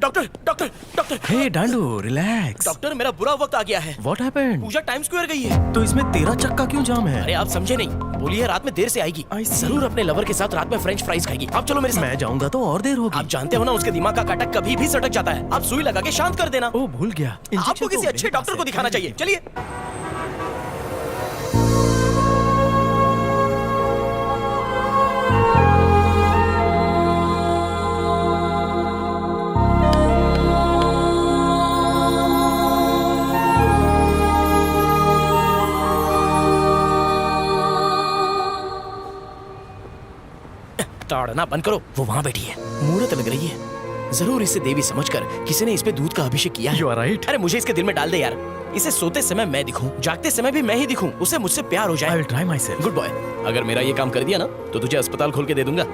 Doctor doctor doctor. Hey Dandu, relax. Doctor मेरा बुरा वक्त आ गया है। What happened? Puja Time Square गई है। तो इसमें तेरा चक्का क्यों जाम है? अरे आप समझे नहीं, बोली है रात में देर से आएगी। जरूर अपने लवर के साथ रात में फ्रेंच फ्राइज खाएगी। आप चलो मेरे साथ। मैं जाऊंगा तो और देर होगी। आप जानते हो ना उसके दिमाग का काटा कभी भी सटक जाता है। आप सुई लगा के शांत कर देना। ओ भूल गया, आपको किसी अच्छे डॉक्टर को दिखाना चाहिए। चलिए। ताड़ना बंद करो, वो वहाँ बैठी है, मुहूर्त लग रही है। जरूर इसे देवी समझकर किसी ने इस पे दूध का अभिषेक किया है। You are right. अरे मुझे इसके दिल में डाल दे यार। इसे सोते समय मैं दिखूं, जागते समय भी मैं ही दिखूं, उसे मुझसे प्यार हो जाए। I will try myself. Good boy. अगर मेरा ये काम कर दिया ना तो तुझे अस्पताल खोल के दे दूंगा।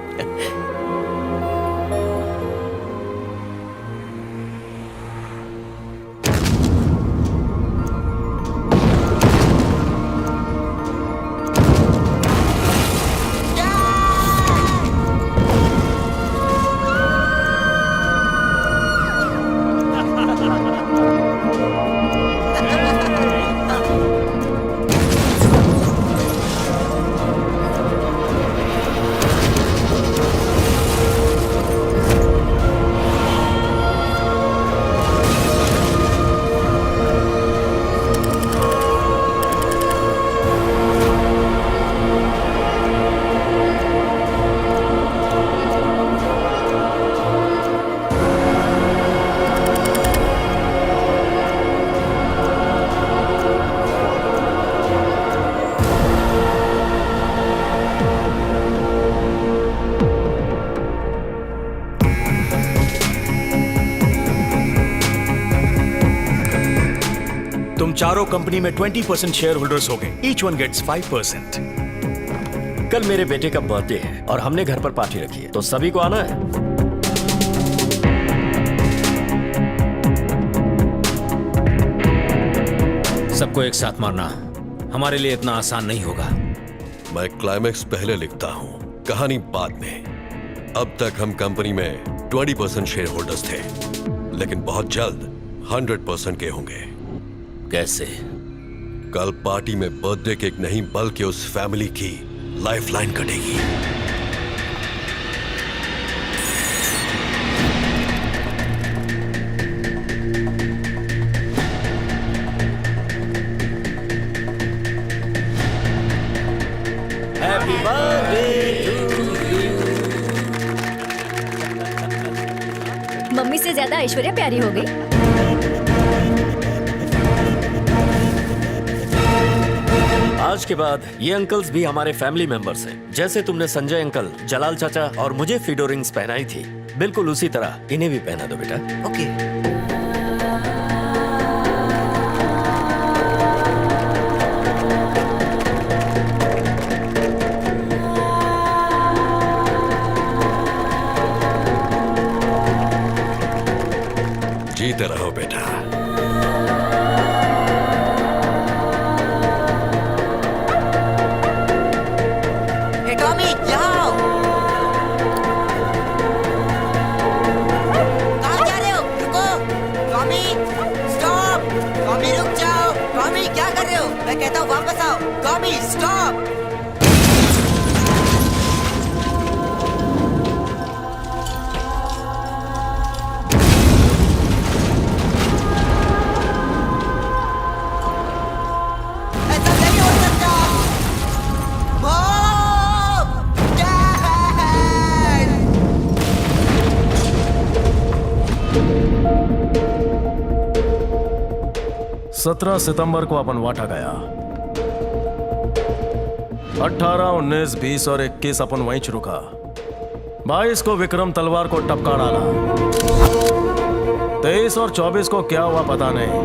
तुम चारों कंपनी में 20% शेयर होल्डर्स हो गए। Each one gets 5%। कल मेरे बेटे का बर्थडे है और हमने घर पर पार्टी रखी है, तो सभी को आना है। सबको एक साथ मारना हमारे लिए इतना आसान नहीं होगा। मैं क्लाइमेक्स पहले लिखता हूँ, कहानी बाद में। अब तक हम कंपनी में 20% शेयर होल्डर्स थे, लेकिन बहुत जल्द 100% के होंगे। कैसे? कल पार्टी में बर्थडे केक नहीं बल्कि उस फैमिली की लाइफलाइन कटेगी। Happy birthday to you. Mummy से ज्यादा ऐश्वर्या प्यारी हो गई। आज के बाद ये अंकल्स भी हमारे फैमिली मेंबर्स हैं। जैसे तुमने संजय अंकल, जलाल चाचा और मुझे फिडो रिंग्स पहनाई थी, बिल्कुल उसी तरह इन्हें भी पहना दो बेटा। ओके। जीते रहो बेटा। मैं कहता हूँ वापस आओ। Tommy stop. ऐसा नहीं हो सकता। मॉम! डैड! 17 सितंबर को अपन वाटा गया। 18, 19, 20 और 21 अपन वहीं रुका। 22 को विक्रम तलवार को टपका डाला। 23 और 24 को क्या हुआ पता नहीं,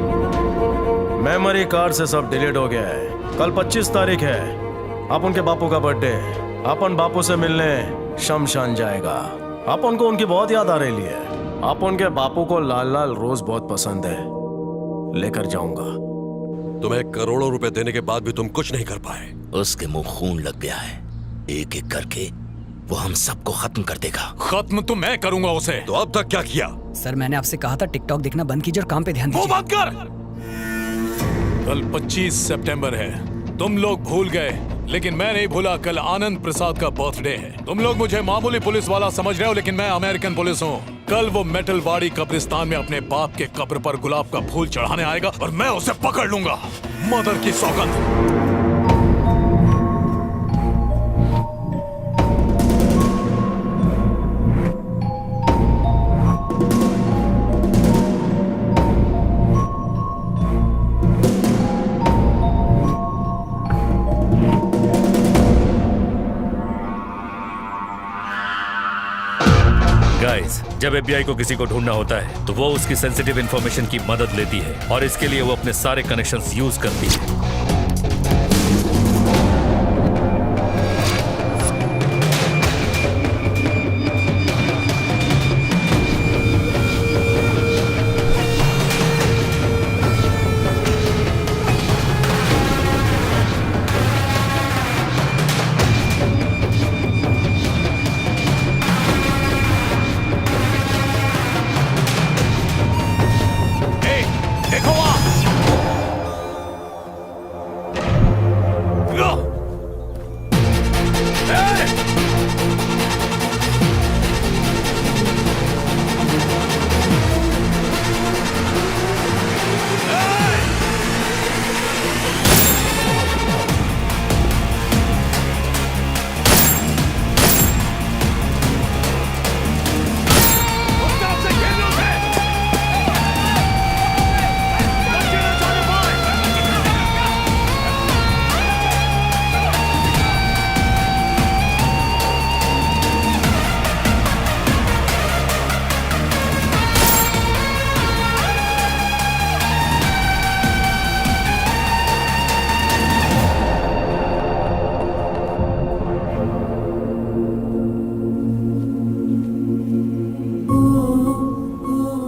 मेमोरी कार्ड से सब डिलीट हो गया है। कल 25 तारीख है, अपन के बापू का बर्थडे। अपन बापू से मिलने शमशान जाएगा। अपन को उनकी बहुत याद आ रही है। अपन के बापू को लाल लाल रोज बहुत पसंद है, लेकर जाऊंगा। तुम्हें करोड़ों रुपए देने के बाद भी तुम कुछ नहीं कर पाए। उसके मुंह खून लग गया है। एक एक करके वो हम सबको खत्म कर देगा। खत्म तो मैं करूंगा उसे। तो अब तक क्या किया? सर मैंने आपसे कहा था टिकटॉक देखना बंद कीजिए और काम पे ध्यान वो दीजिए। बंद कर। कल 25 सितंबर है। तुम लोग भूल गए, लेकिन मैं नहीं भूला। कल आनंद प्रसाद का बर्थडे है। तुम लोग मुझे मामूली पुलिस वाला समझ रहे हो, लेकिन मैं अमेरिकन पुलिस हूँ। कल वो मेटलवाड़ी कब्रिस्तान में अपने बाप के कब्र पर गुलाब का फूल चढ़ाने आएगा और मैं उसे पकड़ लूंगा। मदर की सौगंध। गाइस, जब एफबीआई को किसी को ढूंढना होता है तो वो उसकी सेंसिटिव इंफॉर्मेशन की मदद लेती है और इसके लिए वो अपने सारे कनेक्शंस यूज करती है। देखो वहाँ।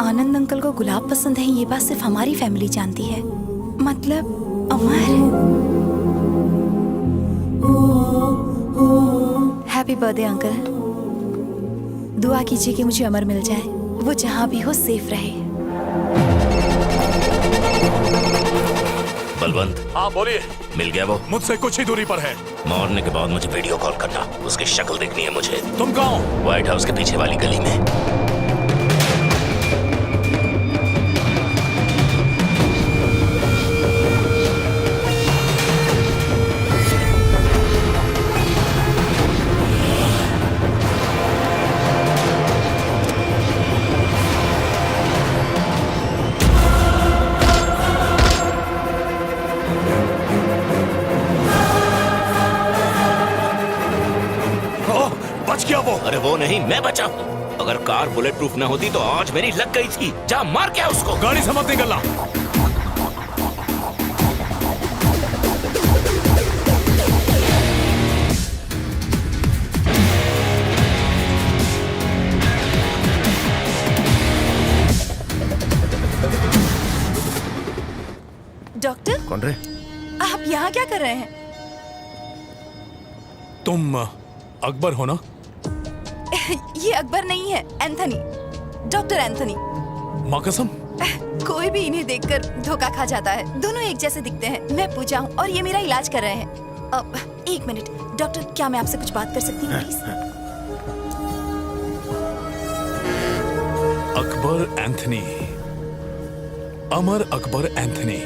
आनंद अंकल को गुलाब पसंद है, ये बात सिर्फ हमारी फैमिली जानती है। मतलब अमर। Happy birthday uncle. दुआ कीजिए कि मुझे अमर मिल जाए, वो जहाँ भी हो सेफ रहे। बलवंत, हाँ बोलिए। मिल गया वो? मुझसे कुछ ही दूरी पर है। मरने के बाद मुझे वीडियो कॉल करना, उसकी शक्ल देखनी है मुझे। तुम कहाँ हो? व्हाइट हाउस के पीछे वाली गली में। बच गया वो। अरे वो नहीं, मैं बचा हूँ। अगर कार बुलेट प्रूफ न होती तो आज मेरी लग गई थी। जा मार क्या उसको। गाड़ी से मत निकलना। डॉक्टर, कौन रे? आप यहाँ क्या कर रहे हैं? तुम अकबर हो ना? ये अकबर नहीं है, एंथनी। Doctor Anthony. माँ कसम। कोई भी इन्हें देखकर धोखा खा जाता है। दोनों एक जैसे दिखते हैं। मैं पूजा हूँ और ये मेरा इलाज कर रहे हैं। अब एक मिनट डॉक्टर, क्या मैं आपसे कुछ बात कर सकती हूँ please? Akbar Anthony, Amar Akbar Anthony,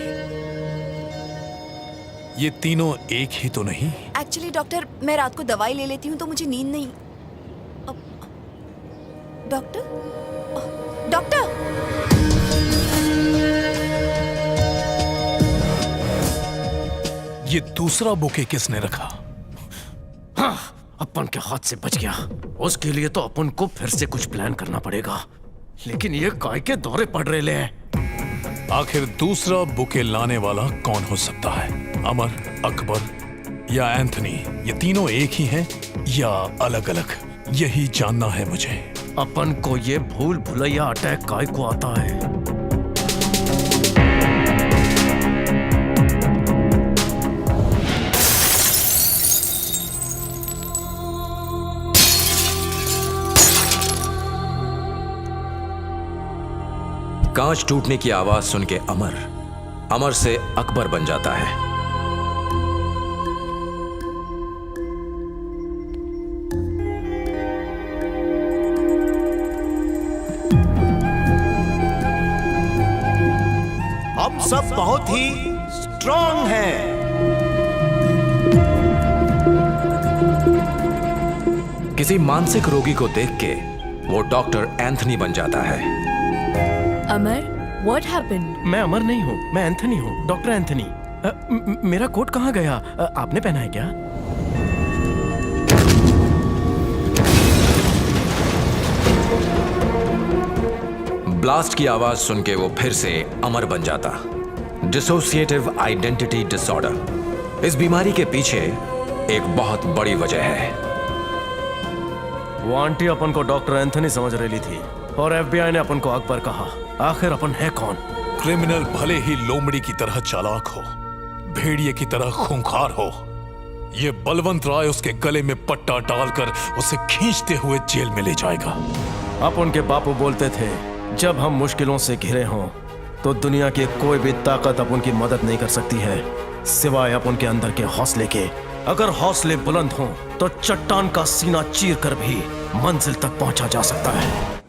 ये तीनों एक ही तो नहीं? एक्चुअली डॉक्टर, मैं रात को दवाई ले लेती हूँ तो मुझे नींद नहीं। डॉक्टर, डॉक्टर, ये दूसरा बुके किसने रखा? हाँ, अपन के हाथ से बच गया। उसके लिए तो अपन को फिर से कुछ प्लान करना पड़ेगा। लेकिन ये काय के दौरे पड़ रहे ले। आखिर दूसरा बुके लाने वाला कौन हो सकता है? अमर, अकबर या एंथनी? ये तीनों एक ही हैं या अलग अलग? यही जानना है मुझे। अपन को ये भूल भुलैया अटैक काय को आता है? कांच टूटने की आवाज सुन के अमर अमर से अकबर बन जाता है। हम सब बहुत ही स्ट्रांग हैं। किसी मानसिक रोगी को देख के वो डॉक्टर एंथनी बन जाता है। अमर, what happened? मैं अमर नहीं हूँ, मैं एंथनी हूँ, डॉक्टर एंथनी। मेरा कोट कहाँ गया? आपने पहना है क्या? ब्लास्ट की आवाज सुन के वो फिर से अमर बन जाता। Dissociative identity disorder. इस बीमारी के पीछे एक बहुत बड़ी वजह है। वो आंटी अपन को डॉक्टर एंथनी समझ रही थी और एफबीआई ने अपन को अकबर कहा। आखिर अपन है कौन? क्रिमिनल भले ही लोमड़ी की तरह चालाक हो, भेड़िए की तरह खूंखार हो, ये बलवंत राय उसके गले में पट्टा डालकर उसे खींचते हुए जेल में ले जाएगा। अपन के बापू बोलते थे, जब हम मुश्किलों से घिरे हों तो दुनिया की कोई भी ताकत अपन की मदद नहीं कर सकती है सिवाय अपन के अंदर के हौसले के। अगर हौसले बुलंद हों तो चट्टान का सीना चीर कर भी मंजिल तक पहुंचा जा सकता है।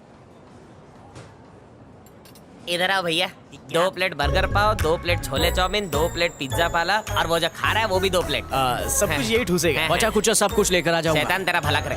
इधर आओ भैया, 2 प्लेट बर्गर पाव, 2 प्लेट छोले चाउमीन, 2 प्लेट पिज्जा पाला और वो जो खा रहा है वो भी 2 प्लेट। सब कुछ यही ठूसेगा। बचा कुछ सब कुछ लेकर आ जाऊंगा। शैतान तेरा भला करे।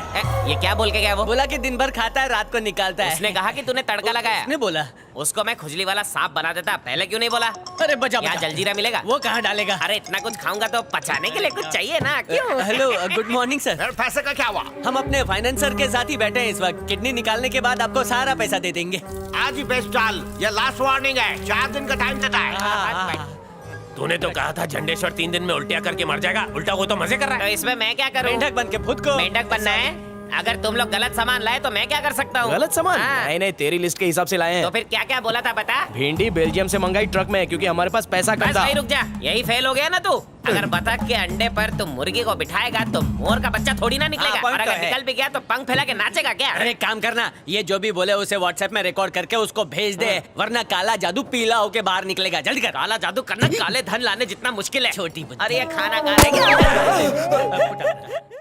ये क्या बोल के गया? वो बोला कि दिन भर खाता है, रात को निकालता है। उसने कहा कि तूने तड़का लगाया। उसने बोला उसको मैं खुजली वाला सांप बना देता, पहले क्यों नहीं बोला? अरे बचा यहाँ जलजीरा मिलेगा? वो कहाँ डालेगा? अरे इतना कुछ खाऊंगा तो पचाने के लिए कुछ चाहिए ना, क्यों? Hello, good morning sir. पैसे का क्या हुआ? हम अपने फाइनेंसर के साथ ही बैठे हैं इस वक्त। किडनी निकालने के बाद आपको सारा पैसा दे देंगे। आज ही बेस्ट चाल, ये लास्ट वार्निंग है। 4 दिन का टाइम देता है। तूने तो कहा था झंडेश्वर 3 दिन में उल्टिया करके मर जाएगा। उल्टा वो तो मजे कर रहा है। तो इसमें मैं क्या करूं? मेंढक बन के खुद को मेंढक बनना है? अगर तुम लोग गलत सामान लाए तो मैं क्या कर सकता हूँ? गलत सामान? हाँ। नहीं नहीं, तेरी लिस्ट के हिसाब से लाए हैं। तो फिर क्या क्या बोला था बता? भिंडी बेल्जियम से मंगाई ट्रक में, क्योंकि हमारे पास पैसा कम बस था। भाई रुक जा, यही फेल हो गया ना तू। अगर बतख के अंडे पर तुम मुर्गी को बिठाएगा तो मोर का बच्चा थोड़ी ना निकलेगा। point और अगर तो है। निकल भी गया तो पंख फैला के नाचेगा क्या? अरे काम करना, ये जो भी बोले उसे व्हाट्सएप में रिकॉर्ड करके उसको भेज दे, वरना काला जादू पीला होके बाहर निकलेगा। जल्दी कर। काला जादू करना काले धन लाने जितना मुश्किल है। छोटी अरे ये खाना खा रहे क्या?